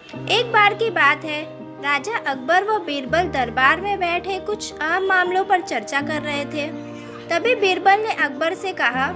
एक बार की बात है, राजा अकबर व बीरबल दरबार में बैठे कुछ आम मामलों पर चर्चा कर रहे थे। तभी बीरबल ने अकबर से कहा,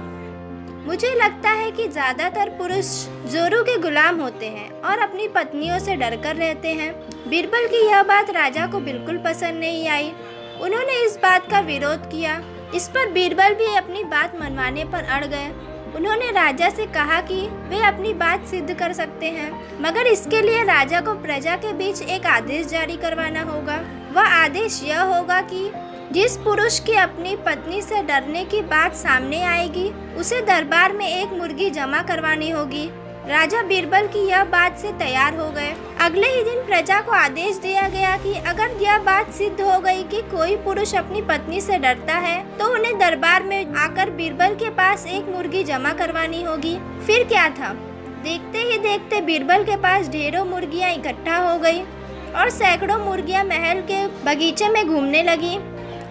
मुझे लगता है कि ज्यादातर पुरुष जोरों के गुलाम होते हैं और अपनी पत्नियों से डरकर रहते हैं। बीरबल की यह बात राजा को बिल्कुल पसंद नहीं आई। उन्होंने इस बात का विरोध किया। इस पर बीरबल भी अपनी बात मनवाने पर अड़ गए। उन्होंने राजा से कहा कि वे अपनी बात सिद्ध कर सकते हैं, मगर इसके लिए राजा को प्रजा के बीच एक आदेश जारी करवाना होगा। वह आदेश यह होगा कि जिस पुरुष की अपनी पत्नी से डरने की बात सामने आएगी, उसे दरबार में एक मुर्गी जमा करवानी होगी। राजा बीरबल की यह बात से तैयार हो गए। अगले ही दिन प्रजा को आदेश दिया गया कि अगर यह बात सिद्ध हो गई कि कोई पुरुष अपनी पत्नी से डरता है, तो उन्हें दरबार में आकर बीरबल के पास एक मुर्गी जमा करवानी होगी। फिर क्या था, देखते ही देखते बीरबल के पास ढेरों मुर्गियां इकट्ठा हो गई और सैकड़ों मुर्गियां महल के बगीचे में घूमने लगी।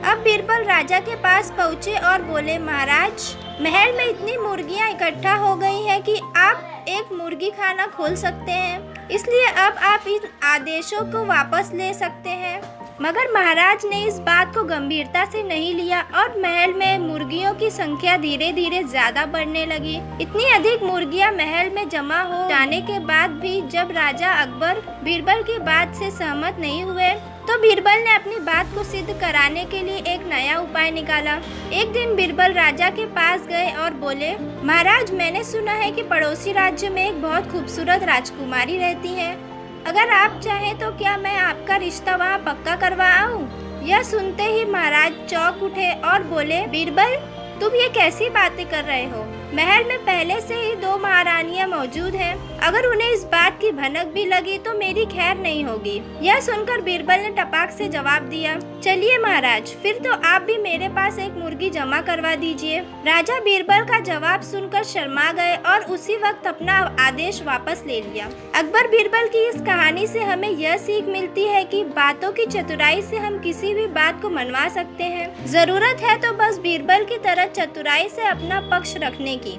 अब बीरबल राजा के पास पहुँचे और बोले, महाराज, महल में इतनी मुर्गियां इकट्ठा हो गई हैं कि आप एक मुर्गी खाना खोल सकते हैं, इसलिए अब आप इन आदेशों को वापस ले सकते हैं। मगर महाराज ने इस बात को गंभीरता से नहीं लिया और महल में मुर्गियों की संख्या धीरे धीरे ज्यादा बढ़ने लगी। इतनी अधिक मुर्गियां महल में जमा हो जाने के बाद भी जब राजा अकबर बीरबल की बात से सहमत नहीं हुए, तो बीरबल ने अपनी बात को सिद्ध कराने के लिए एक नया उपाय निकाला। एक दिन बीरबल राजा के पास गए और बोले, महाराज, मैंने सुना है कि पड़ोसी राज्य में एक बहुत खूबसूरत राजकुमारी रहती है। अगर आप चाहें तो क्या मैं आपका रिश्ता वहाँ पक्का करवा आऊँ? यह सुनते ही महाराज चौंक उठे और बोले, बीरबल, तुम ये कैसी बातें कर रहे हो? महल में पहले से ही 2 महारानियां मौजूद हैं। अगर उन्हें इस बात की भनक भी लगी तो मेरी खैर नहीं होगी। यह सुनकर बीरबल ने टपाक से जवाब दिया, चलिए महाराज, फिर तो आप भी मेरे पास एक मुर्गी जमा करवा दीजिए। राजा बीरबल का जवाब सुनकर शर्मा गए और उसी वक्त अपना आदेश वापस ले लिया। अकबर बीरबल की इस कहानी से हमें यह सीख मिलती है कि बातों की चतुराई से हम किसी भी बात को मनवा सकते हैं। जरूरत है तो बस बीरबल की तरह चतुराई से अपना पक्ष रखने की।